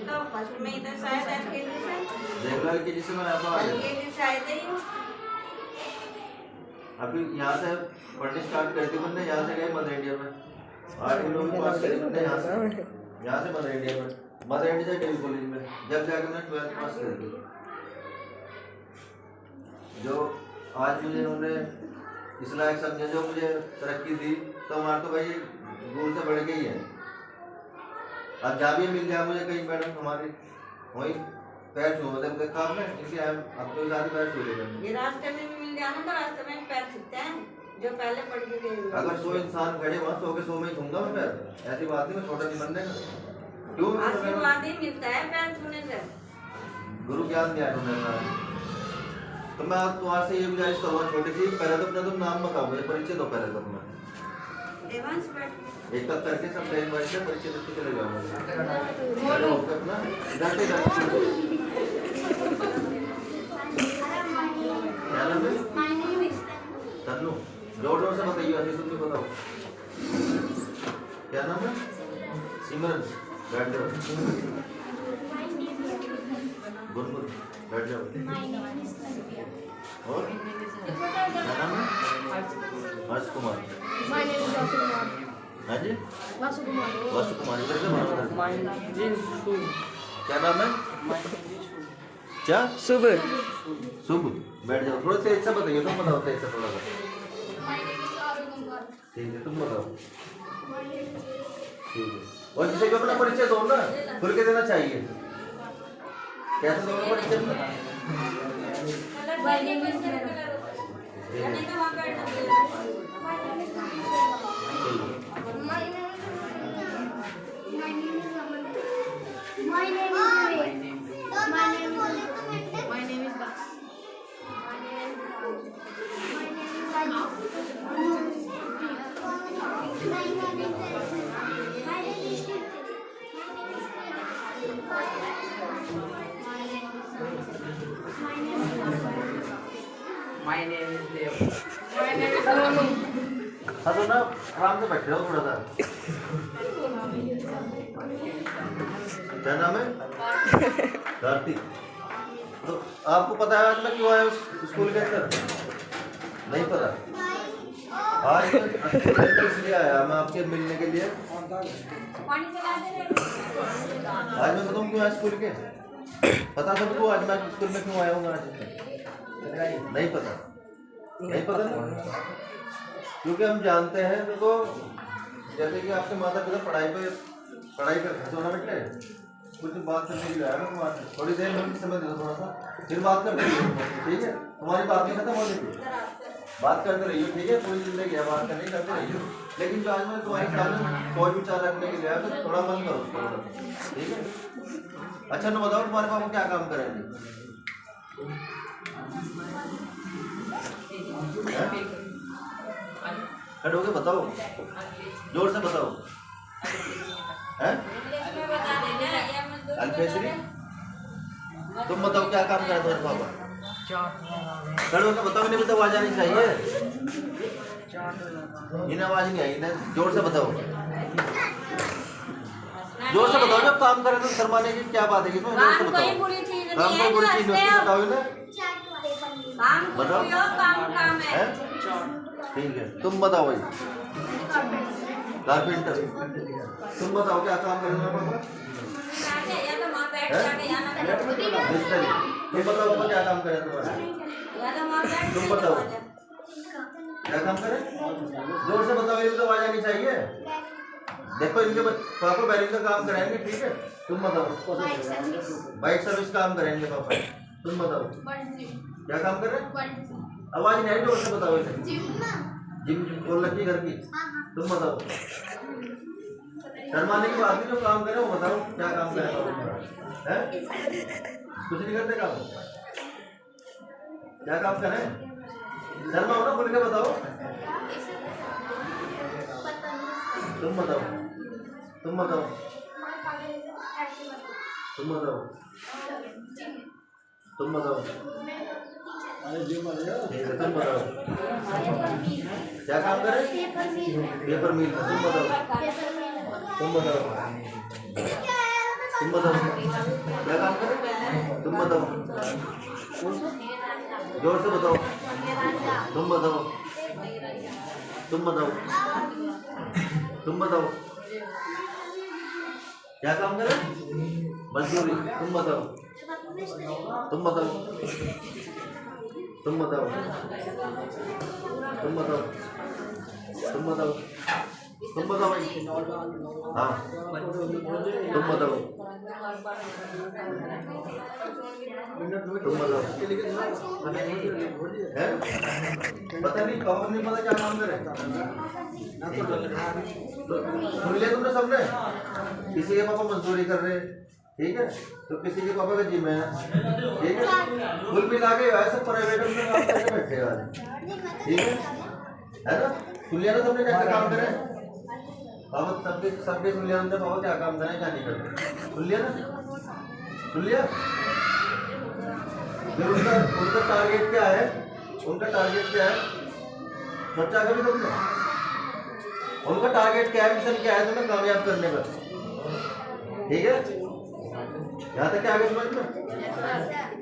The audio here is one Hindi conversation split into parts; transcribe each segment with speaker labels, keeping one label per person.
Speaker 1: तो फर्स्ट में ही तो शायद एलकेजी से
Speaker 2: रेगुलर एलकेजी से मैं आपको आ गया
Speaker 1: एलकेजी शायद ही
Speaker 2: अभी यहाँ से पढ़ने स्टार्ट करते बंदे यहाँ से गए मदर इंडिया में 8 किलो भी पास करे बंदे यहाँ से मदर इंडिया में मदर इंडिया से डेली कॉलेज में जब जाकर मैंने 12th पास कर दी जो आज मुझे उन्होंने इस लायक समझे जो मुझे तरक्की दी तो हमारा तो भाई दूर से बढ़ के ही है। अब जहाँ भी मिल जाए मुझे कहीं मैडम हमारे वहीं पैर छू मतलब देखा आपने इनके अब तो ज़्यादा पैर छू लेते
Speaker 1: ये रास्ते में भी मिल जाना तो रास्ते में पैर छूते हैं जो पहले पढ़ के गए
Speaker 2: अगर 100 इंसान खड़े वहाँ 100 के 100 में ही छूंगा मैं पैर ऐसी बात नहीं मैं छोटा नहीं बनने का क्यों
Speaker 1: आशीर्वाद ही मिलता है पैर छूने से
Speaker 2: गुरु ज्ञान दिया उन्होंने तो मैं तो आज से ये गुजारिश करूँगा छोटी सी पहले तो अपना तुम नाम बताओ मुझे परिचय दो पहले तो अपना
Speaker 1: देवांश बैठ
Speaker 2: एक तक करके सब टाइम बैठ के परिचय देते चले जाओ बोलो अपना इधर से क्या नाम है तन्नू जोर जोर से बताइए ऐसे तुम भी बताओ क्या नाम है सिमरन बैठ जाओ गुनगुन बैठ जाओ और क्या नाम है हर्ष कुमार हाँ जी वासु कुमार इधर से मानो क्या नाम है क्या शुभ शुभ बैठ जाओ थोड़ा तेज से बताइए तुम बताओ तेज से थोड़ा सा ठीक है तुम बताओ ठीक है और किसी को अपना परिचय दो ना खुल के देना चाहिए कैसे दोगे परिचय
Speaker 3: My name is Leo.
Speaker 2: हाँ तो ना आराम से बैठ रहे हो थोड़ा सा क्या नाम है कार्तिक तो आपको पता है आज मैं क्यों आया उस स्कूल के अंदर नहीं पता आज इसलिए आया मैं आपके मिलने के लिए आज मैं बताऊँ क्यों आया स्कूल के पता सबको आज मैं स्कूल में क्यों आया हूँ आज नहीं पता ना क्योंकि हम जानते हैं देखो जैसे कि आपके माता पिता पढ़ाई पर खर्च होना बेटे कुछ बात करने के लिए आया ना तुम्हारे थोड़ी देर में समय दे दो थोड़ा सा फिर बात करते रहिए ठीक है तुम्हारी बात नहीं खत्म होने की बात करते रहिए ठीक है पूरी जिंदगी है बात करनी करते रहिए लेकिन जो आज मैं तुम्हारे सामने कोई विचार रखने के लिए आया तो थोड़ा मन करो ठीक है अच्छा तो बताओ तुम्हारे पापा क्या काम करेंगे खड़े होके बताओ जोर से बताओ हैं अल्फेसरी तुम बताओ क्या काम करे तुम्हारे पापा खड़े होके बताओ इन्हें भी तो आवाज आनी चाहिए इन्हें आवाज नहीं आई इन्हें जोर से बताओ जोर से बताओ जब काम करे तो शर्माने की क्या बात है कि जोर से बताओ काम कोई बुरी चीज नहीं बताओ इन्हें बताओ है ठीक है तुम बताओ भाई कारपेंटर तुम बताओ क्या काम करना है पापा मिस्त्री तुम बताओ पापा क्या काम करे तुम्हारा तुम बताओ क्या काम करे जोर से बताओ ये तो आवाज आनी चाहिए देखो इनके पापा बैरिंग का काम कराएंगे ठीक है तुम बताओ बाइक सर्विस काम करेंगे पापा तुम बताओ क्या काम कर रहे आवाज नहीं आई जोर से बताओ इसे जिम खोल रखी घर की तुम बताओ शर्माने की बात नहीं जो काम करे वो बताओ क्या काम करे हैं कुछ नहीं करते काम क्या काम करें शर्मा हो ना खुल के बताओ तुम बताओ तुम बताओ तुम बताओ तुम बताओ तुम बताओ क्या काम करे पेपर मिल तुम बताओ तुम बताओ क्या काम करें? तुम बताओ, जोर से बताओ, तुम बताओ, तुम बताओ, तुम बताओ क्या काम करें? मजदूरी। तुम बताओ, तुम बताओ, तुम बताओ, तुम बताओ, तुम बताओ, तुम बताओ भाई। हाँ तुम बताओ, तुम बताओ है? पता नहीं, पापा नहीं पता क्या काम करे। सुन लिया तुमने सबने? किसी के पापा मजदूरी कर रहे, ठीक है, तो किसी के पापा का जिम है, ठीक है, कुल मिला के ऐसे प्राइवेट में काम करके बैठे आज, ठीक है ना? सुन लिया ना सबने क्या काम करे? पापा सबके सबके सुन लिया हमने, पापा क्या काम करें क्या नहीं करते, सुन लिया ना? सुन लिया? फिर उनका टारगेट क्या है? उनका टारगेट क्या है सोचा कभी तुमने? उनका टारगेट क्या है, मिशन क्या है तुम्हें कामयाब करने का, ठीक है? यहाँ तक आगे समझ में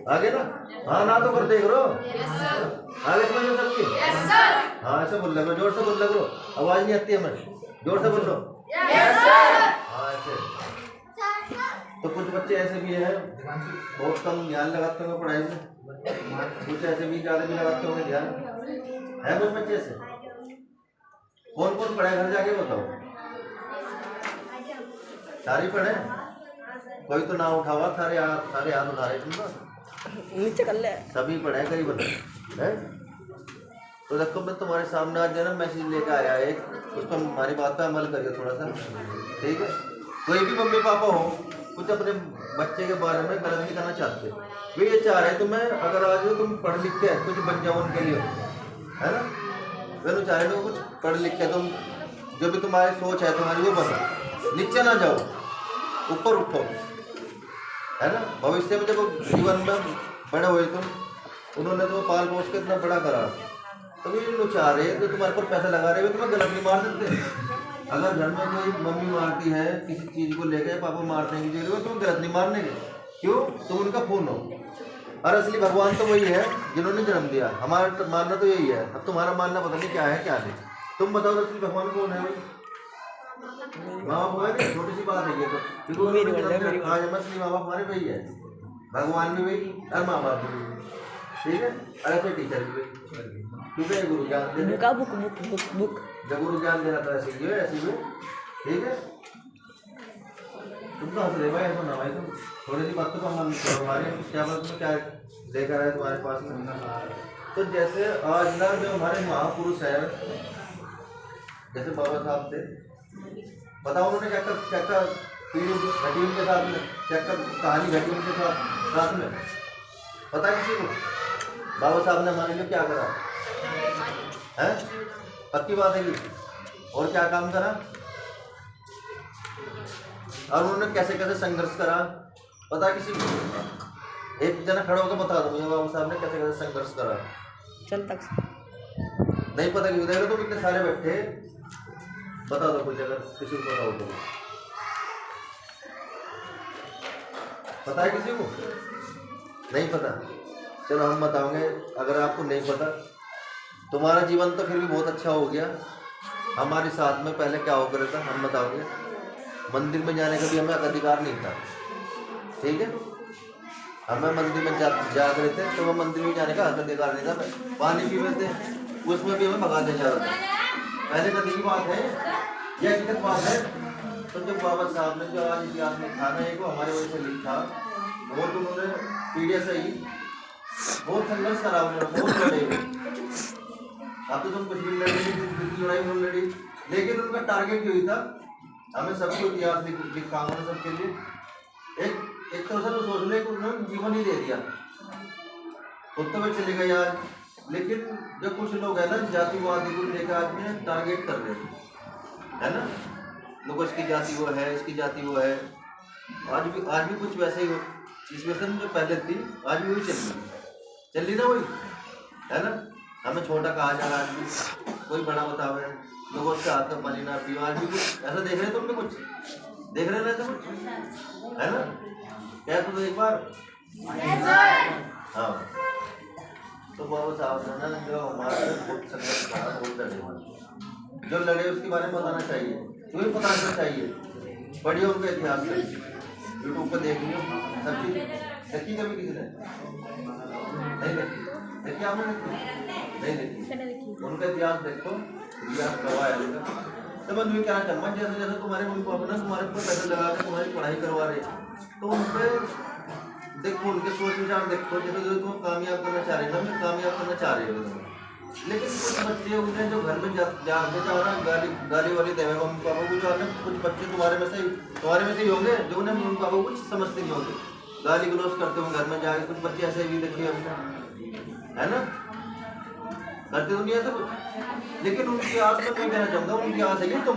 Speaker 2: आगे ना? हाँ ना तो कर देख रो आगे समझ में सबकी। हाँ ऐसे बोल लगो, जोर से बोल लगो, आवाज नहीं आती हमें, जोर से बोल लो। हाँ ऐसे। तो कुछ बच्चे ऐसे भी हैं बहुत कम ध्यान लगाते होंगे पढ़ाई में, कुछ ऐसे भी ज्यादा भी लगाते होंगे ध्यान, है कुछ बच्चे ऐसे? कौन कौन पढ़े घर जाके बताओ? सारी पढ़े? कोई तो ना उठावा, सारे हाथ उठा रहे तुम ना,
Speaker 4: नीचे कर ले।
Speaker 2: सभी पढ़े करीबन है। तो देखो मैं तुम्हारे सामने आज ना मैसेज लेकर आया एक, उस पर हमारी बात पर अमल करिए थोड़ा सा, ठीक है? कोई भी मम्मी पापा हो कुछ अपने बच्चे के बारे में गलत नहीं करना चाहते, वे ये चाह रहे तुम्हें अगर आज तुम पढ़ लिख के कुछ बन जाओ उनके लिए, है ना? वे तो चाह रहे हो कुछ पढ़ लिख के तुम जो भी तुम्हारी सोच है तुम्हारी वो बनो, नीचे ना जाओ ऊपर उठो, है ना? भविष्य में जब जीवन में बड़े हुए तुम, उन्होंने तुम्हें पाल पोस के इतना बड़ा करा, तो ये लोग चाह रहे हैं तो तुम्हारे पर पैसा लगा रहे हैं, तुम्हें गलत नहीं मार सकते। अगर घर में कोई मम्मी मारती है किसी चीज़ को लेकर, पापा मारने की जगह तुम गलत नहीं मारने के, क्यों? तुम उनका खून हो, और असली भगवान तो वही है जिन्होंने जन्म दिया, हमारा तो मानना तो यही है। अब तुम्हारा मानना पता नहीं क्या है क्या नहीं, तुम बताओ असली भगवान कौन है भाई? माँ बाप है, छोटी सी बात है ये तो, आज हम असली माँ बाप हमारे वही है, भगवान भी वही और माँ बाप भी वही, ठीक है? और ऐसे टीचर भी वही, क्योंकि ये गुरु ज्ञान दे
Speaker 4: बुक बुक बुक बुक
Speaker 2: जब गुरु ज्ञान देना था ऐसे ही है, ऐसे ही, ठीक है? तुम तो हंस रहे भाई, ऐसा ना भाई, तुम थोड़ी सी बातों का मन करो, हमारे क्या बात में क्या लेकर आए तुम्हारे पास में। तो जैसे आज ना जो हमारे महापुरुष है, जैसे बाबा साहब थे, बताओ उन्होंने क्या पीढ़ी घटी उनके साथ में, क्या कहानी घटी उनके साथ में, पता किसी को? बाबा साहब ने हमारे लिए क्या करा है? पक्की बात है कि और क्या काम करा, और उन्होंने कैसे कैसे संघर्ष करा, पता किसी को? एक जना खड़ा होकर बता दो मुझे बाबा साहब ने कैसे कैसे संघर्ष करा।
Speaker 4: चल तक
Speaker 2: नहीं पता क्यों? देखो तो इतने सारे बैठे, बता दो कुछ अगर किसी को पता हो तो। पता है किसी को? नहीं पता? चलो हम बताओगे, अगर आपको नहीं पता तुम्हारा जीवन तो फिर भी बहुत अच्छा हो गया। हमारे साथ में पहले क्या हो कर था हम बताओगे। मंदिर में जाने का भी हमें अधिकार नहीं था, ठीक है? हमें मंदिर में जा रहे थे तो हमें मंदिर में जाने का अधिकार नहीं था। पानी पी रहे थे उसमें भी हमें भगाते जा रहा था। पहले कभी की बात है, यह हकीकत बात है। तो जब बाबा साहब ने जो आज इतिहास में लिखा ना, एक वो हमारे वजह से लिखा, वो तो उन्होंने पीढ़ी से ही बहुत संघर्ष करा, उन्होंने बहुत लड़े। अब तो तुम कुछ भी लड़ाई उन्होंने लड़ी, लेकिन उनका टारगेट यही था, हमें सबको इतिहास लिखा उन्होंने सबके लिए। एक तरह से तो सोच ले कि उन्होंने जीवन ही दे दिया, खुद तो वे चले गए आज। लेकिन जो कुछ लोग है ना जातिवादी को लेकर आज में टारगेट कर रहे है ना, लोगों इसकी जाति वो है, इसकी जाति वो है। आज भी कुछ वैसे ही हो, सिचुएशन जो पहले थी आज भी वही चल रही ना, वही है ना। हमें छोटा कहा जा रहा है, आज भी कोई बड़ा बतावे, लोगों के हाथ में पानी ना पियो, आज भी कुछ ऐसा देख रहे तुमने कुछ देख रहे ना तुम, है ना? क्या तुम एक बार? हाँ। तो बाबा साहब ने जो हमारे बहुत संघर्ष करा, बहुत लड़े, जो लड़े उसके बारे में बताना चाहिए, क्यों बताना चाहिए? पढ़िए उनका इतिहास से, यूट्यूब पर देख लियो सब चीज़। देखी कभी किसी ने? नहीं देखी? देखी आपने? नहीं देखी? उनका इतिहास देखो, इतिहास गवाह है उनका। तो मैं तुम्हें कहना चाहूँगा, जैसे जैसे तुम्हारे मम्मी पापा ना तुम्हारे ऊपर पैसे लगा के तुम्हारी पढ़ाई करवा रहे, तो उन पर देखो, उनके सोच विचार देखो। जैसे जो तुम कामयाब करना चाह रहे हो ना, कामयाब करना चाह रहे हो तुम, लेकिन कुछ बच्चे होते हैं जो घर में जाके चाह रहा गाली वाली देवे मम्मी पापा को, जो है कुछ बच्चे तुम्हारे में से ही होंगे जो उन्हें मम्मी पापा को कुछ समझते नहीं होंगे, गाली गलौज करते होंगे घर में जाके। कुछ बच्चे ऐसे भी देखिए हमने, है ना? करते तो नहीं ऐसा कुछ, लेकिन उनकी आस में मैं कहना चाहूँगा, उनकी आस है कि तुम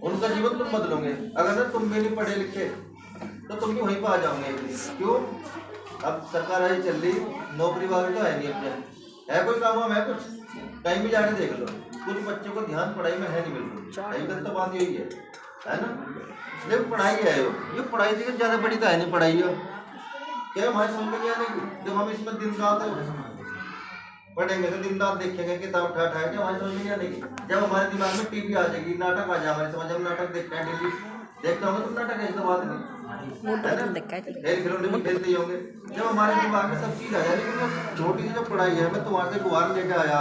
Speaker 2: उनका जीवन तुम बदलोगे। अगर ना तुम भी नहीं पढ़े लिखे तो तुम भी वहीं पर आ जाओगे। क्यों? अब सरकार आई चल रही, नौकरी वाले तो है नहीं, अपने है कोई काम वाम है कुछ? कहीं भी जाके देख लो, कुछ बच्चों को ध्यान पढ़ाई में है नहीं बिल्कुल। सही बात तो बात यही है ना? इसलिए पढ़ाई है ये पढ़ाई से ज़्यादा बड़ी तो है नहीं पढ़ाई हो। क्या हमारे समझ में नहीं आने, जब हम इसमें दिन रात पढ़ेंगे तो दिन रात देखेंगे किताब उठा उठाए, क्या हमारे समझ में नहीं आनेगी? जब हमारे दिमाग में टीवी आ जाएगी, नाटक आ जाए हमारे समझ, हम नाटक देखते हैं डेली, देखते होंगे तुम नाटक, ऐसी तो बात नहीं है ना? खेल खिलौने भी खेलते ही होंगे। जब हमारे दिमाग में सब चीज़ आ जाए, लेकिन छोटी सी जो पढ़ाई है, मैं तुम्हारे से गुहार लेके आया,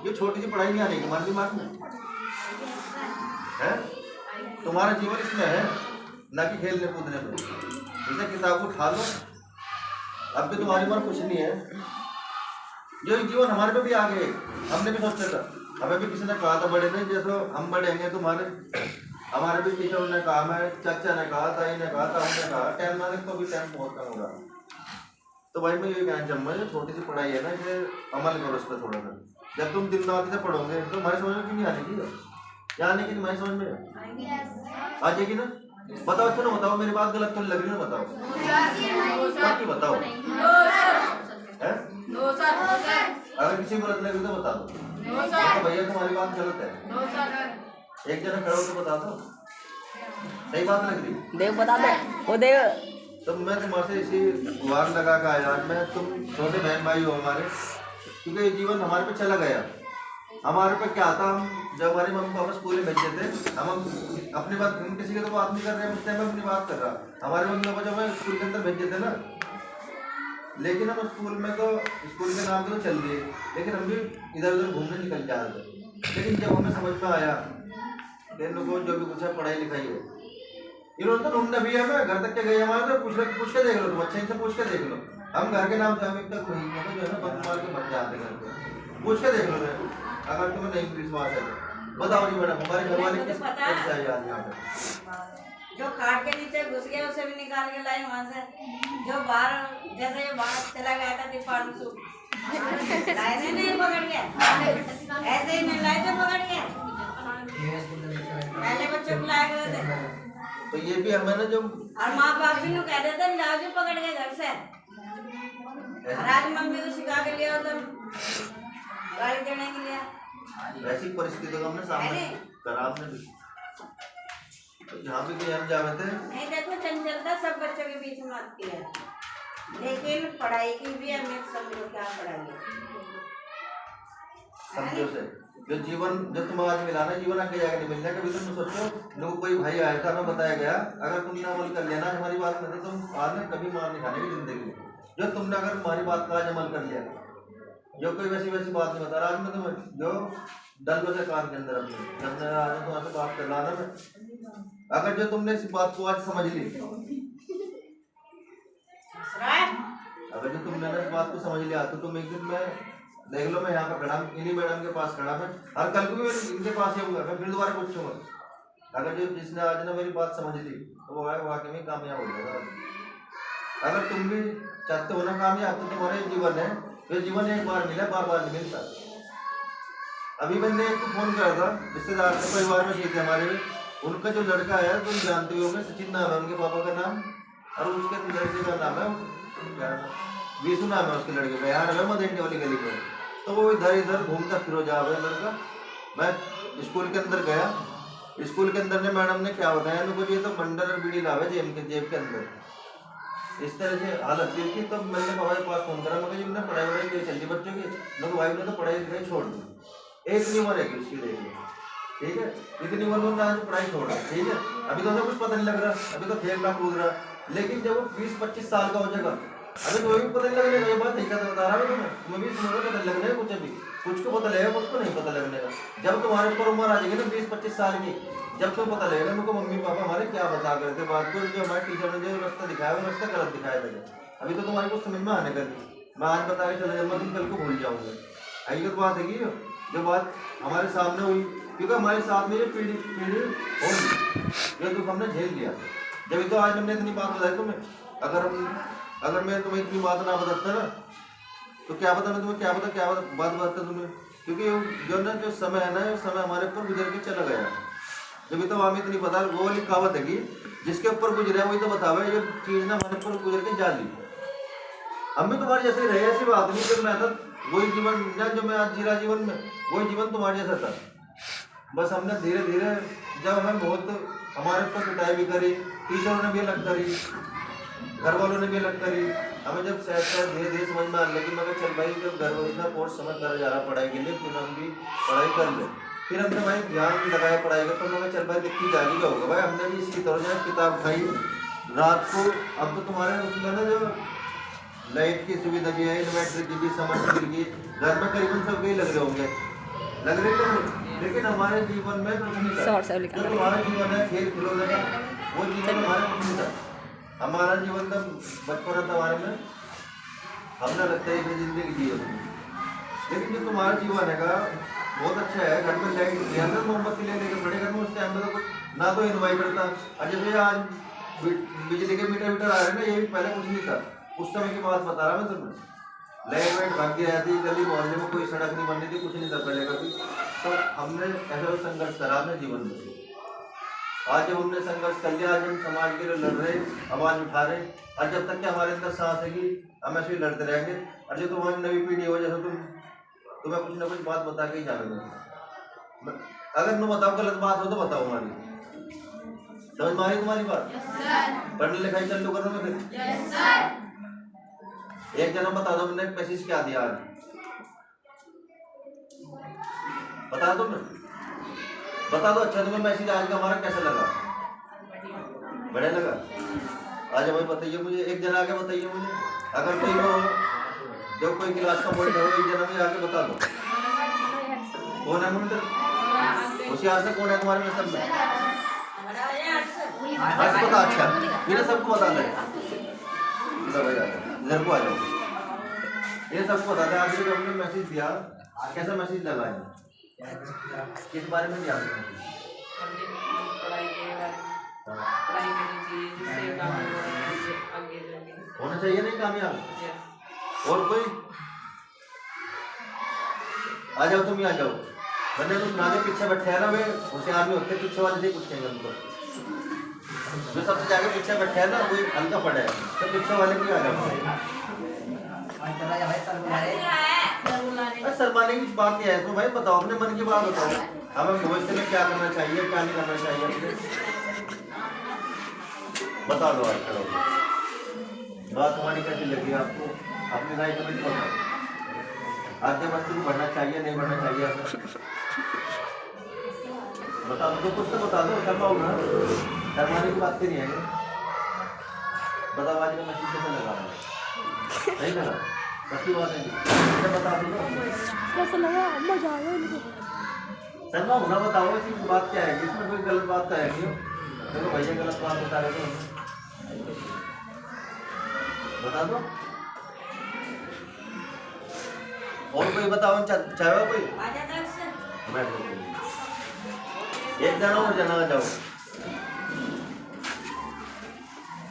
Speaker 2: ये छोटी सी पढ़ाई नहीं आने तुम्हारे दिमाग में है। तुम्हारा जीवन इसमें है, ना कि खेलने कूदने में। जैसे किताब को उठा लो, अब भी तुम्हारी उम्र कुछ नहीं है, जो जीवन हमारे पे भी आ गए। हमने भी सोचा था, हमें भी किसी ने कहा था बड़े ने, जैसे हम बड़े हैं तुम्हारे, हमारे भी टीचर ने कहा, मैं चाचा ने कहा, ताई ने कहा, ताऊ ने कहा, टाइम ना देखो, अभी टाइम बहुत कम होगा। तो भाई मैं ये कहना चाहूँगा, जो छोटी सी पढ़ाई है ना, ये अमल करो उस पर थोड़ा सा। जब तुम दिन रात से पढ़ोगे तो हमारी समझ में क्यों नहीं आनेगी? क्या आने की तुम्हारी समझ में आ जाएगी ना? बताओ, अच्छा ना बताओ, मेरी बात गलत तो लग रही है? बताओ, बताओ है? अगर किसी को गलत लगे तो बता दो, तो भैया तुम्हारी बात गलत है, एक जना खड़ा हो तो बता दो, सही बात लग रही
Speaker 4: देव बता दे, वो देव।
Speaker 2: तो मैं तुम्हारे इसी गुहार लगा कर आया आज मैं, तुम छोटे बहन भाई हो हमारे, क्योंकि ये जीवन हमारे पे चला गया। हमारे पे क्या था, हम जब हमारे मम्मी पापा स्कूल में भेजते थे, हम अपनी बात, हम किसी की तो बात नहीं कर रहे हैं, उस टाइम में अपनी बात कर रहा। हमारे मम्मी पापा जब हमें स्कूल के अंदर भेजते थे ना, लेकिन हम स्कूल में तो स्कूल के नाम पे तो चल दिए, लेकिन हम भी इधर उधर घूमने निकल जा रहे थे। लेकिन जब हमें समझ में आया कि इन लोगों को जो भी कुछ है पढ़ाई लिखाई है, इन्होंने तो ढूंढना भी हमें घर तक के गए, हमारे तो पूछ के देख लो, तुम अच्छे इनसे पूछ के देख लो। हम घर के नाम से हम तक वही जो है ना बंद मार के बच जाते घर पे, पूछ के देख लो। अगर तुम्हें नहीं विश्वास है तो बताओ नहीं मैडम, हमारे घर वाले किस चाहिए आज यहाँ पे?
Speaker 1: जो खाट के नीचे घुस गया उसे भी निकाल के लाए वहाँ से, जो बाहर जैसे बाहर चला गया था दीपावली से लाए नहीं पकड़ के, ऐसे ही नहीं लाए थे पकड़ के, पहले बच्चों को लाए गए थे।
Speaker 2: तो ये भी हमें ना जो
Speaker 1: और माँ बाप भी कह देते लाओ जो पकड़ के घर से, आज मम्मी को सिखा के लिया तो गाड़ी देने के लिए।
Speaker 2: ऐसी परिस्थितियों का हमने सामना करा आपने भी, तो जहाँ भी हम जा रहे थे।
Speaker 1: नहीं देखो, चंचलता सब बच्चों के बीच में आती है, लेकिन पढ़ाई की भी अहमियत समझो, क्या पढ़ाई
Speaker 2: समझो से जो जीवन जो तुम आज मिला ना, जीवन आगे जाकर नहीं मिलना। कभी तुम सोचो, लोग कोई भाई आया था, हमें बताया गया, अगर तुमने अमल कर लिया ना हमारी बात में, तो तुम आज ना कभी मार नहीं खाने की जिंदगी में। जो तुमने अगर हमारी बात का आज अमल कर लिया, जो कोई वैसी वैसी बात नहीं बता रहा, आज मैं तुम्हें जो डल बजे कान के अंदर अपने जब मैं आज तुम्हारे बात कर रहा ना मैं, अगर जो तुमने इस बात को आज समझ ली, अगर जो तुमने इस बात को समझ लिया, तो तुम एक दिन में देख लो, मैं यहाँ पर खड़ा, इन्हीं मैडम के पास खड़ा, मैं हर कल को भी इनके पास ही होऊंगा, मैं फिर दोबारा पूछूंगा। अगर जो जिसने आज ना मेरी बात समझ ली, तो वो वाकई में कामयाब हो जाएगा। अगर तुम भी चाहते हो ना कामयाब, तो तुम्हारे जीवन है, तो जीवन एक बार मिला, बार बार नहीं मिलता। अभी मैंने एक फोन करा था रिश्तेदार से, परिवार में जीते हमारे में, उनका जो लड़का है तुम जानते हो, सचिन नाम है उनके पापा का नाम, और उसके लड़के का नाम है विशु नाम है उसके लड़के का, यहाँ है मदेंटे वाली गली में। तो वो इधर इधर घूमता फिरो जा रहा है लड़का। मैं स्कूल के अंदर गया, स्कूल के अंदर ने मैडम ने क्या बताया उनको, ये तो बंडल और बीड़ी लावे जेब के अंदर, इस तरह से हालत थी कि तब मैंने बाबा के पास फोन करा, मैं हमने पढ़ाई वढ़ाई की चल रही बच्चों की, मैं भाई ने तो पढ़ाई लिखाई छोड़ दी, एक नहीं उम्र है उसकी, देख लो ठीक है, इतनी उम्र में आज पढ़ाई छोड़ रहा ठीक है, अभी तो उसे कुछ पता नहीं लग रहा, अभी तो खेल रहा कूद रहा, लेकिन जब वो 20-25 साल का हो जाएगा अभी तो भी पता नहीं लगने का, ये बात ठीक है बता रहा हूँ तुम्हें भी सुनो पता लगने कुछ, अभी कुछ को पता लगेगा कुछ को नहीं पता लगने का, जब तुम्हारे ऊपर उम्र आ जाएगी ना 20-25 साल की, जब तो पता लगेगा उनको मम्मी पापा हमारे क्या बता रहे थे बात को, जो हमारे टीचर ने जो रास्ता दिखाया वो रास्ता गलत दिखाया था, अभी तो तुम्हारे को समझ में आने का नहीं, मैं आज बता के चले जाऊंगा तुम कल को भूल जाऊंगा, हकीकत बात है कि जो बात हमारे सामने हुई, क्योंकि हमारे साथ में ये पीढ़ी होगी, ये दुख हमने झेल लिया, जब तो आज हमने इतनी बात बताई तुम्हें, अगर मैं तुम्हें इतनी बात ना बताता ना तो क्या पता मैं तुम्हें क्या बात बताता तुम्हें, क्योंकि जो समय है ना वो समय हमारे ऊपर गुजर के चला गया, जब तो हमें इतनी पता, वो वाली कहावत है कि जिसके ऊपर गुजरा वही तो बतावे, ये चीज ना हमारे ऊपर गुजर के जा ली, हम भी तुम्हारे जैसे रहे, ऐसी बात नहीं कि मेहनत वही जीवन ना जो मैं आज जी रहा जीवन में वही जीवन तुम्हारे जैसा था, बस हमने धीरे धीरे जब हमें बहुत हमारे ऊपर पिटाई भी करी, टीचरों ने भी अलग करी, घर वालों ने भी अलग करी, हमें जब शायद धीरे धीरे समझ में आने लगी, मगर चल भाई जब घर वालों इतना कोर्स समझ कर जा रहा पढ़ाई के लिए, फिर हम भी पढ़ाई कर ले, फिर हमने भाई ध्यान भी लगाया पढ़ाई का, तो मगर चल भाई दिखती जाएगी क्या होगा भाई, हमने भी इसी तरह जो किताब उठाई रात को, अब तो तुम्हारे उसमें ना जो लाइट की सुविधा भी है, इन्वर्टर की भी, समझ की घर में करीबन सब ही लग रहे होंगे, लग रहे, लेकिन हमारे जीवन में कुछ नहीं था, जो तुम्हारा जीवन है खेल खिलौने का वो जीवन हमारे कुछ नहीं था, हमारा जीवन तो बचपन था हमारे में, हमने लगता है कि जिंदगी जी है, लेकिन जो तुम्हारा जीवन है बहुत अच्छा है, घर में लाइट ज़्यादा मोमबत्ती ले लेकर बड़े घर में उस टाइम में तो कुछ ना तो इन्वर्टर था, अजय भैया आज बिजली के मीटर आ रहे हैं ना, ये भी पहले कुछ नहीं था, उस समय की बात बता रहा मैं तुम्हें, लाइट वाइट भाग रहती गली मोहल्ले में, कोई सड़क नहीं बननी थी, कुछ नहीं था पहले कभी, तो हमने ऐसा संघर्ष करा अपने जीवन में, आज जब हमने संघर्ष कर लिया, आज हम समाज के लिए लड़ रहे, आवाज उठा रहे, और जब तक कि हमारे अंदर सांस है कि हम ऐसे ही लड़ते रहेंगे, और जो तुम्हारी नई पीढ़ी हो जैसे तुम्हें कुछ ना कुछ बात बता के ही जाना, अगर न बताओ गलत बात हो तो बताओ, हमारी समझ में आ रही तुम्हारी बात, पढ़ने लिखाई चालू करो ना फिर, एक जना बता दो मैंने मैसेज क्या दिया आज, बता दो ना, बता दो अच्छा तुम्हें मैसेज आज का हमारा कैसा लगा, बढ़िया लगा, आज हमें बताइए मुझे, एक जना आके बताइए मुझे, अगर कोई हो जो कोई क्लास का पॉइंट हो, एक जना मुझे आके बता दो, कौन है मुझे होशियार से, कौन है तुम्हारे में सब में, आज पता, अच्छा मेरे सबको बता दे, इधर को आ जाओ, ये सबको बता दें, आज जो हमने मैसेज दिया कैसा मैसेज लगा है, किस बारे में दिया
Speaker 3: पढ़ाई के बारे में, पढ़ाई करनी चाहिए जिससे कामयाब आगे
Speaker 2: होना चाहिए, नहीं कामयाब, और कोई आ जाओ, तुम ही आ जाओ, मैंने तुम आगे पीछे बैठे हैं ना, वे होशियार नहीं होते, पीछे वाले से पूछेंगे उनको, जो सबसे जाके पीछे बैठे हैं ना वही हल्का पड़े है, तो पीछे वाले भी आ जाओ, शर्माने की बात नहीं है, तो भाई बताओ अपने मन की बात बताओ, हमें भविष्य में क्या करना चाहिए क्या नहीं करना चाहिए, बता दो आज करो, बात हमारी कैसी लगी आपको, अपनी राय को भी बताओ, आगे बच्चे को बढ़ना चाहिए नहीं बढ़ना चाहिए, बता दो, कुछ तो बता दो, शर्मा होगा, शर्माने की बात नहीं है, बताओ आज का मैसेज कैसा लगा, नहीं लगा, सच्ची बात है, बता दो
Speaker 4: कैसा लगा, मजा आया मुझे,
Speaker 2: शर्मा होना, बताओ ऐसी बात क्या है, इसमें कोई गलत बात तो है नहीं, देखो भैया गलत बात बता रहे थे, बता दो, और कोई बताओ, चाहे कोई बैठ दो, एक जना और जना आ जाओ,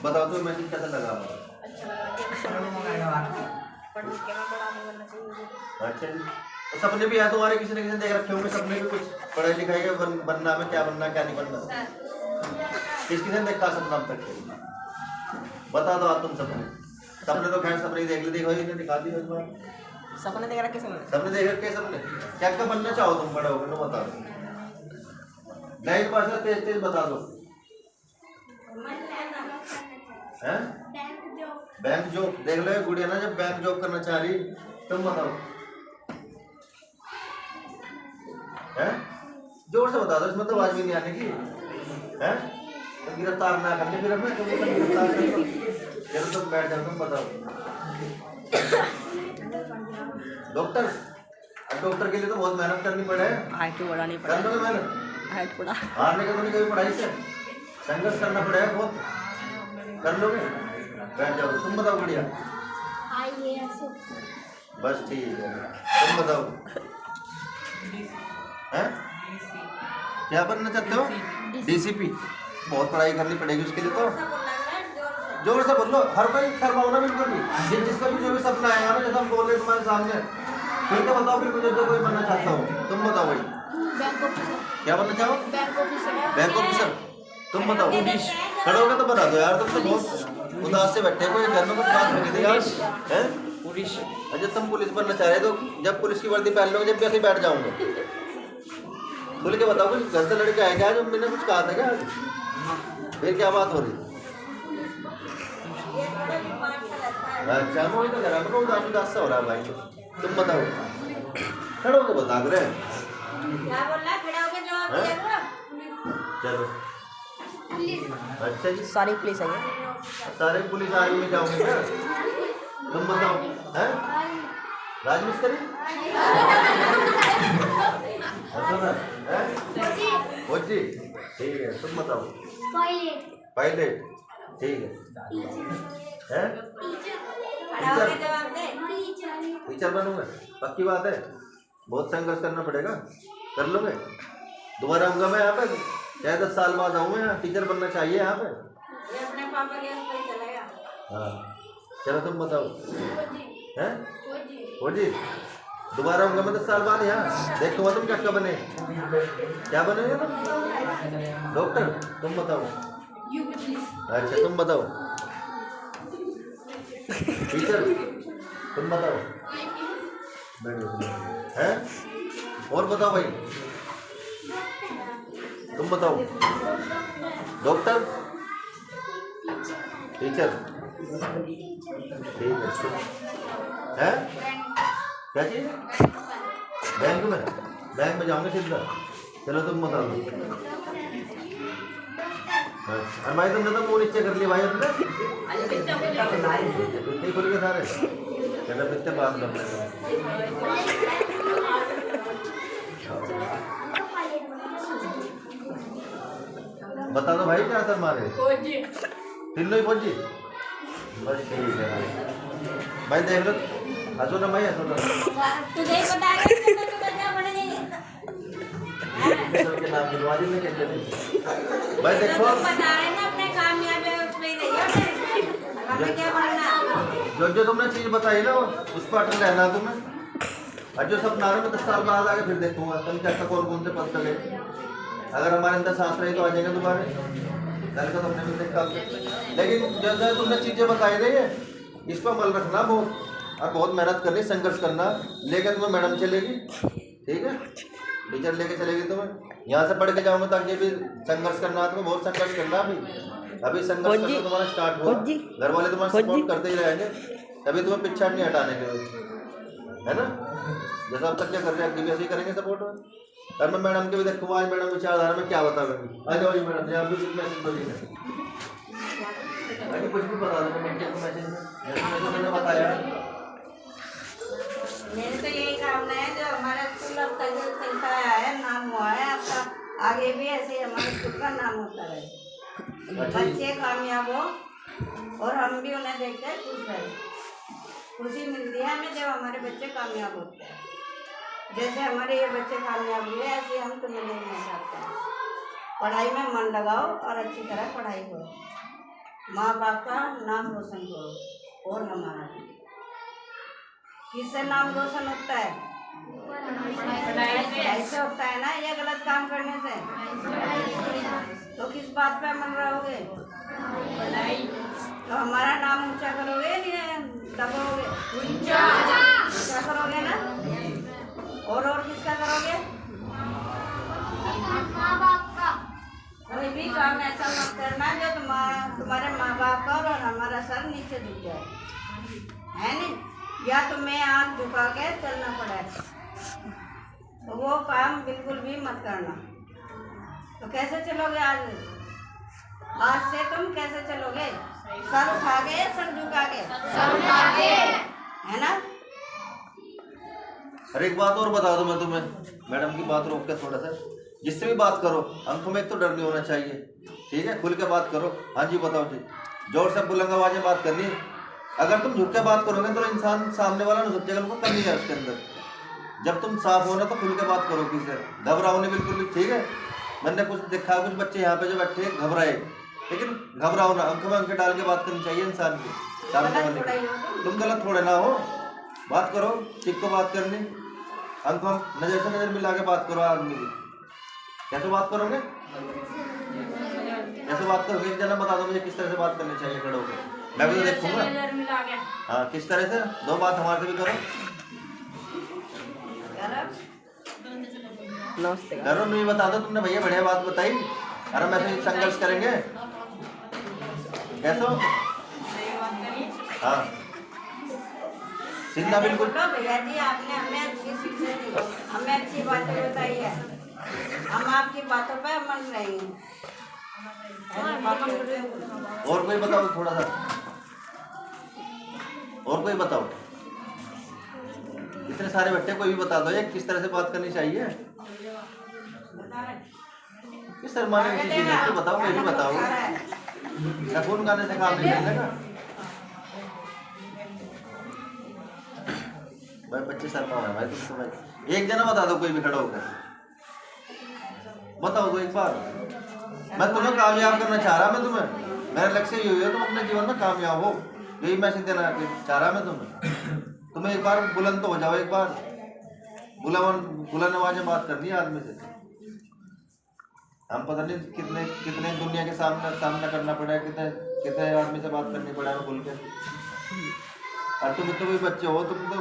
Speaker 2: बताओ तो मैसेज कैसा लगा, अच्छा जी, तो सपने भी है तुम्हारे, किसी न किसी देख रखे होंगे सपने भी, कुछ पढ़ाई लिखाई के बनना में, क्या बनना क्या नहीं बनना, किसी ने देखा सपना अब तक, बता दो आप तुम सपने तो खैर सपने देख ले, देखो इन्हें दिखा दी,
Speaker 4: सपने देख रखे,
Speaker 2: सपने देख रखे, सपने क्या क्या बनना चाहो तुम बड़े होकर, तो बता दो, लाइन भाषा तेज तेज बता दो। हैं? बैंक जॉब देख लो गुड़िया ना, जब बैंक जॉब करना चाह रही तुम बताओ। हैं? जोर से बता दो, इसमें तो आवाज भी नहीं आने की। हैं? तो गिरफ्तार ना करने फिर हमें, तुम गिरफ्तार कर दो। चलो तुम बैठ जाओ, तुम बताओ। डॉक्टर, अब डॉक्टर के लिए तो बहुत मेहनत करनी पड़े।
Speaker 4: हाइट बढ़ा नहीं
Speaker 2: कर
Speaker 4: पड़ा,
Speaker 2: लोगे मेहनत?
Speaker 4: हाइट बढ़ा।
Speaker 2: हारने का तो नहीं कभी पढ़ाई से, संघर्ष करना पड़ेगा बहुत। कर लोगे? बैठ जाओ, तुम बताओ बढ़िया। बस ठीक है, तुम बताओ। हैं? क्या बनना चाहते हो? डीसीपी। बहुत पढ़ाई करनी पड़ेगी उसके लिए तो। जोर से बोलो, हर कोई शर्माओ ना बिल्कुल भी। जिसका भी जो भी सपना आएगा ना, जैसा हम बोल रहे तुम्हारे सामने, ठीक है बताओ फिर मुझे जो कोई बनना चाहता हूँ। तुम बताओ भाई,
Speaker 5: बैंक ऑफिसर।
Speaker 2: क्या बनना चाहो?
Speaker 5: Bank officer.
Speaker 2: Bank officer. तुम बताओ। खड़े होकर तो बता दो यार, तुम तो बहुत उदास से बैठे, कोई घर में कुछ बात नहीं थी यार। हैं?
Speaker 3: पुलिस।
Speaker 2: अच्छा तुम पुलिस बनना चाह रहे, तो जब पुलिस की वर्दी पहन लोगे जब भी ऐसे बैठ जाऊंगा। खुल के बताओ, कुछ घर से लड़के आए क्या? जो मैंने कुछ कहा था क्या? फिर क्या बात हो रही? अच्छा मैं वही तो कह रहा हूँ, उदास उदास सा हो रहा है भाई। तुम बताओ, खड़े होकर बता रहे।
Speaker 1: क्या बोल रहा है? खड़ा होकर जवाब
Speaker 2: हैं?
Speaker 1: दिया करो।
Speaker 2: चलो अच्छा जी,
Speaker 4: सारी पुलिस है ये।
Speaker 2: सारे पुलिस आर्मी में जाओगे क्या? तुम बताओ। हैं? राजमिस्त्री? फौजी? ठीक है, तुम बताओ। पायलट? ठीक है। हैं?
Speaker 1: खड़ा होकर जवाब दे।
Speaker 2: टीचर बनोगे? पक्की बात है? बहुत संघर्ष करना पड़ेगा, कर लोगे? दोबारा आऊँगा मैं यहाँ पे, चाहे 10 साल बाद आऊँ मैं यहाँ, टीचर बनना चाहिए यहाँ पे।
Speaker 1: ये अपने पापा के यहाँ चला गया।
Speaker 2: हाँ चलो तुम बताओ। हैं? फौजी? दोबारा आऊँगा मैं 10 साल बाद यहाँ, देखूँगा तुम क्या बने। क्या बनेगे तुम? डॉक्टर? तुम बताओ। अच्छा तुम बताओ। टीचर? तुम बताओ। हैं? और बताओ भाई, तुम बताओ। डॉक्टर? टीचर? ठीक है। हैं? क्या चीज? बैंक में? बैंक में जाओगे सीधा? चलो तुम बता दो। अच्छा भाई तुमने तो मुँह नीचे कर लिया भाई अपने। नहीं खुल के सारे। चलो कितने बात करते हैं। बता दो भाई क्या सर मारे? तीनों ही फौजी? बस ठीक है भाई, देख लो। हंसो ना भाई, हंसो ना।
Speaker 1: तुझे ही पता है कि तुझे क्या बनेंगे?
Speaker 2: सबके नाम गिनवा दी कैसे नहीं भाई। देखो
Speaker 1: बता रहे ना अपने कामयाबी उसमें ही रहिए। हमें क्या बनना?
Speaker 2: जो तुमने चीज बताई ना उस पर अटल रहना तुम्हें। और जो सपना रहे 10 साल बाद आगे फिर देखूंगा तुम क्या कौन से पद तक। अगर हमारे अंदर सांस रही तो आ जाएंगे दोबारा। कल का तुमने भी देखा, लेकिन जैसे तुमने चीजें बताई रही है इस पर अमल रखना बहुत, और बहुत मेहनत करनी, संघर्ष करना। लेकर तुम्हें मैडम चलेगी, ठीक है? टीचर लेके चलेगी तुम्हें। यहाँ से पढ़ के जाऊंगा ताकि भी संघर्ष करना है, तुम्हें बहुत संघर्ष करना। अभी संघर्ष करना तुम्हारा स्टार्ट हुआ, घर वाले तुम्हारा सपोर्ट करते ही रहेंगे, तभी तुम्हें पीछे नहीं हटाने के, है ना? जैसा अब तक क्या कर रहे हैं आगे भी ऐसे ही करेंगे सपोर्ट। और मैं मैडम के भी देखूँ आज मैडम विचारधारा में क्या बता रही। आ जाओ मैडम, यहाँ भी कुछ मैसेज बोलिए, कुछ भी बता दो मैसेज में, जैसे मैंने बताया।
Speaker 1: मेरे तो यही कामना है जो हमारा स्कूल अब तक चलता है, नाम हुआ है आपका, आगे भी ऐसे ही हमारे स्कूल का नाम होता रहे, बच्चे कामयाब हो और हम भी उन्हें देख कर खुश रहे। खुशी मिलती है हमें जब हमारे बच्चे कामयाब होते हैं। जैसे हमारे ये बच्चे कामयाब हुए ऐसे हम तुम्हें देखना चाहते हैं। पढ़ाई में मन लगाओ और अच्छी तरह पढ़ाई करो, माँ बाप का नाम रोशन करो। और हमारा किससे नाम रोशन होता है? ऐसे होता है ना, ये गलत काम करने से। तो किस बात पे अमल रहोगे? तो हमारा नाम ऊंचा करोगे नहीं दबोगे? ऊंचा करोगे ना। और किसका करोगे? कोई भी काम ऐसा मत करना जो तुम्हारे माँ बाप का और हमारा सर नीचे झुक जाए, है नहीं? या तुम्हें आँख झुका के चलना पड़े, तो वो काम बिल्कुल भी मत करना। तो कैसे चलोगे आज से तुम कैसे चलोगे? सर उठा के, सर झुका के, है ना?
Speaker 2: अरे एक बात और बता दो मैं तुम्हें, मैडम की बात रोक के थोड़ा सा, जिससे भी बात करो अंक में एक तो डर नहीं होना चाहिए, ठीक है? खुल के बात करो। हाँ जी बताओ जी, जोर से बुलंद आवाज में बात करनी। अगर तुम झुक के बात करोगे तो इंसान सामने वाला न सोचेगा उनको कमी है उसके अंदर। जब तुम साफ हो ना तो खुल के बात करो, किसी घबराओ नहीं बिल्कुल भी, ठीक है? मैंने कुछ देखा, कुछ बच्चे यहाँ पे जो बैठे घबराए, लेकिन घबराओ ना, अंक में अंक डाल के बात करनी चाहिए इंसान की सामने वाले की। तुम गलत थोड़े ना हो, बात करो, ठीक को बात करनी। अंक नजर से नजर मिला के बात करो आदमी की। कैसे बात करोगे? कैसे बात करोगे? एक जना बता दो मुझे किस तरह से बात करनी चाहिए खड़े होकर, मैं भी तो देखूंगा। हाँ किस तरह से? दो बात हमारे से भी करो।
Speaker 4: नमस्ते
Speaker 2: करो, नहीं बता दो तुमने भैया, बढ़िया बात बताई। अरे मैं तो संघर्ष करेंगे कैसे? हाँ सीखना बिल्कुल।
Speaker 1: भैया जी आपने हमें अच्छी शिक्षा दी, हमें अच्छी बातें बताई है, हम आपकी बातों पे अमल रहेंगे।
Speaker 2: और कोई बताओ थोड़ा सा, और कोई बताओ। इतने सारे बैठे, कोई भी बता दो ये किस तरह से बात करनी चाहिए। किस शर्माने की चीज है तो बताओ, कोई भी बताओ। नखून गाने से काम नहीं चलेगा भाई, बच्चे शर्मा है भाई तुम तो भाई। एक जना बता दो कोई भी खड़ा होकर, बताओ तो एक बार। मैं तुम्हें कामयाब करना चाह रहा, मैं तुम्हें, मेरा लक्ष्य यही है तुम अपने जीवन में कामयाब हो, यही मैसेज देना चाह रहा मैं तुम्हें एक बार बुलंद तो हो जाओ, एक बार बुलंद आवाज में बात करनी है आदमी से। हम पता नहीं कितने कितने दुनिया के सामना करना पड़ा है, कितने आदमी से बात करनी पड़ा है बोल के। और तुम तो भी बच्चे हो, तुम तो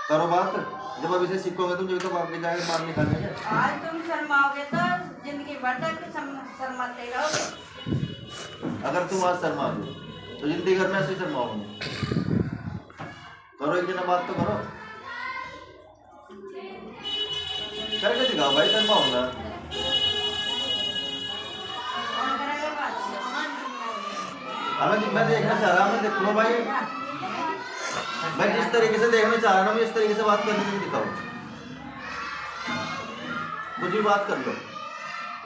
Speaker 2: करो बात, जब अभी से सीखोगे तुम, जब तो आगे जाके मार निकालेंगे।
Speaker 1: आज तुम शर्माओगे तो जिंदगी भर तक शर्माते रहोगे।
Speaker 2: अगर तुम आज शर्माओगे तो जिंदगी भर में ऐसे शर्माओगे। करो एक जना बात तो करो, करके दिखाओ भाई, शर्माओ ना। मैं देखना चाह रहा, मैं देखो भाई, मैं जिस तरीके से देखना चाह रहा हूँ इस तरीके से बात करने में दिखाओ, कुछ भी बात कर लो।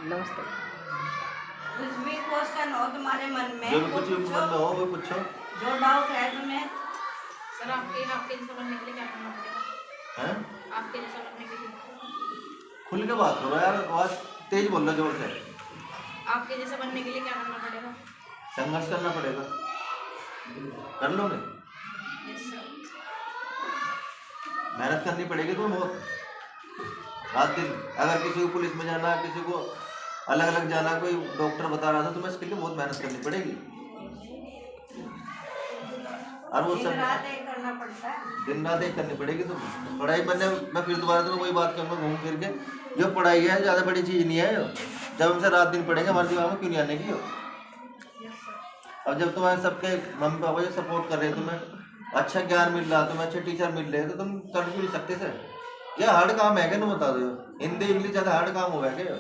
Speaker 4: नमस्ते।
Speaker 1: कुछ भी क्वेश्चन हो तुम्हारे मन में,
Speaker 2: जो भी कुछ भी मन में हो वो पूछो,
Speaker 1: जो डाउट है तुम्हें।
Speaker 5: सर आपके जैसा बनने के लिए क्या करना पड़ेगा?
Speaker 2: हैं?
Speaker 5: आपके जैसा बनने के लिए
Speaker 2: खुल के बात करो यार, आवाज तेज बोल लो जोर से।
Speaker 5: आपके जैसा बनने के लिए क्या करना पड़ेगा?
Speaker 2: संघर्ष करना पड़ेगा, कर लोगे? मेहनत करनी पड़ेगी तुम्हें बहुत, रात दिन। अगर किसी को पुलिस में जाना, किसी को अलग अलग जाना, कोई डॉक्टर बता रहा था, तुम्हें इसके लिए बहुत मेहनत करनी पड़ेगी। और वो सब
Speaker 1: दिन रात एक करना पड़ता है,
Speaker 2: दिन रात एक करनी पड़ेगी तुम्हें। पढ़ाई मैं फिर दोबारा तुम्हें वही बात करूँगा घूम फिर के, जो पढ़ाई है ज़्यादा बड़ी चीज़ नहीं है। जब हमसे रात दिन पढ़ेंगे हमारे दिमाग में क्यों नहीं आने की हो। अब जब तुम्हारे सबके मम्मी पापा जो सपोर्ट कर रहे हैं, तुम्हें अच्छा ज्ञान मिल रहा, तुम्हें अच्छे टीचर मिल रहे हैं, तो तुम कर क्यों नहीं सकते सर? ये हार्ड काम है क्या? तुम बता दो, हिंदी इंग्लिश ज़्यादा हार्ड काम होगा क्या?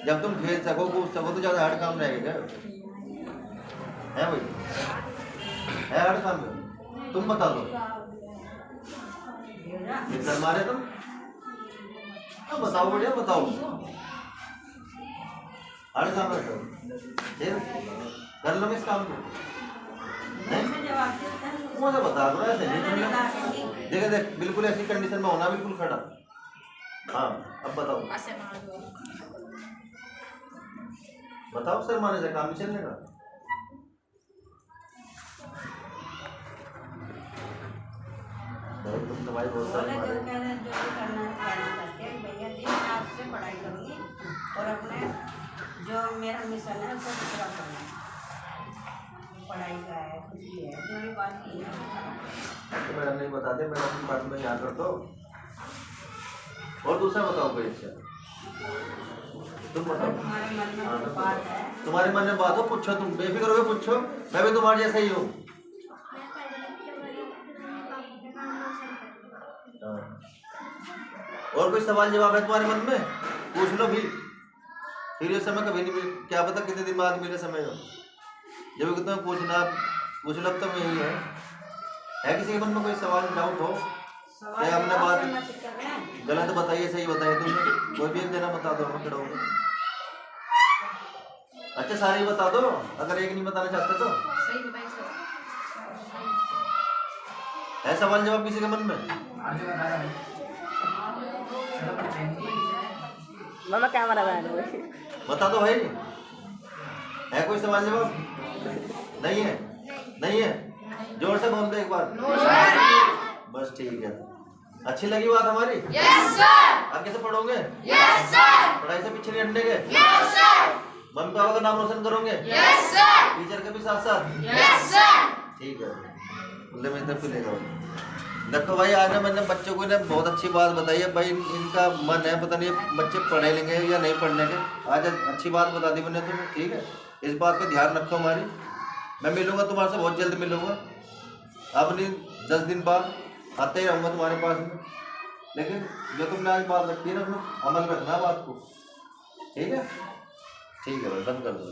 Speaker 2: जब तुम खेल सको, कूद सको, तो ज़्यादा हार्ड काम रहेगा क्या? है भाई, है हार्ड काम है? तुम बता दो, इधर मारे तुम तो बताओ, बढ़िया बताओ, हार्ड काम है कर लो इस काम को।
Speaker 1: जवाब देते हैं।
Speaker 2: कौन सा बता दो, ऐसे नहीं देख देख, बिल्कुल ऐसी कंडीशन में होना, बिल्कुल खड़ा। हाँ अब बताओ, बताओ सर, माने से काम नहीं चलने का। तुम तो भाई बहुत सारे
Speaker 1: बोले जो कहना जो भी करना चाहते हैं, भैया जी मैं आपसे पढ़ाई करूँगी और अपने जो मेरा मिशन है उसको पूरा करना, पढ़ाई का है, कुछ भी है, जो भी बात की है।
Speaker 2: तो मैडम नहीं बताते, मैडम की बात में यहाँ कर दो। और दूसरा बताओ कोई अच्छा। तुम बताओ।
Speaker 1: तुम्हारे मन में कोई बात है?
Speaker 2: तुम्हारे मन में बात हो, पूछो, तुम बेफिक्र होकर पूछो, मैं भी तुम्हारे जैसा ही हूँ। हाँ। और कोई सवाल जवाब है तुम्हारे मन में, पूछ लो भी। फिर ये समय कभी नहीं मिले, क्या पता कितने दिन बाद मिले समय हो। जब भी तुम्हें पूछना, पूछ लो, तो यही है किसी के मन में कोई सवाल डाउट हो?
Speaker 1: सवाल
Speaker 2: क्या हमने
Speaker 1: जवाब
Speaker 2: बात
Speaker 1: करना सीखा है?
Speaker 2: गलत बताइए, सही बताइए, तुमने कोई भी एक देना बता दो, हम खड़े होंगे। अच्छा सारे ही बता दो, अगर एक नहीं बताना चाहते तो।
Speaker 5: सही बताइए सर।
Speaker 2: है सवाल जवाब किसी के मन में?
Speaker 4: मामा कैमरा बैन हुए।
Speaker 2: बता दो भाई, है कोई सवाल जवाब? नहीं है? नहीं है? जोर से बोल दो एक बार। बस ठीक है। अच्छी लगी बात हमारी?
Speaker 5: Yes sir.
Speaker 2: आगे से पढ़ोगे?
Speaker 5: Yes sir.
Speaker 2: पढ़ाई से पीछे नहीं हटनेगे?
Speaker 5: Yes sir.
Speaker 2: मम्मी पापा का नाम रोशन करोगे?
Speaker 5: Yes sir.
Speaker 2: टीचर के भी साथ साथ?
Speaker 5: Yes sir.
Speaker 2: ठीक है, ले मैं इधर खुलेगा। देखो भाई, आज ना मैंने बच्चों को ना बहुत अच्छी बात बताई है भाई। इनका मन है, पता नहीं बच्चे पढ़े लेंगे या नहीं पढ़ने के। आज अच्छी बात बता दी मैंने तुम्हें, ठीक है? इस बात का ध्यान रखो हमारी। मैं मिलूंगा तुम्हारे से, बहुत जल्द मिलूंगा। अब नहीं, 10 दिन बाद आते ही रहूँगा तुम्हारे पास में। लेकिन जो तुमने आज बात रखी है ना, उसमें अमल रखना बात को, ठीक है? ठीक है भाई, बंद कर दो।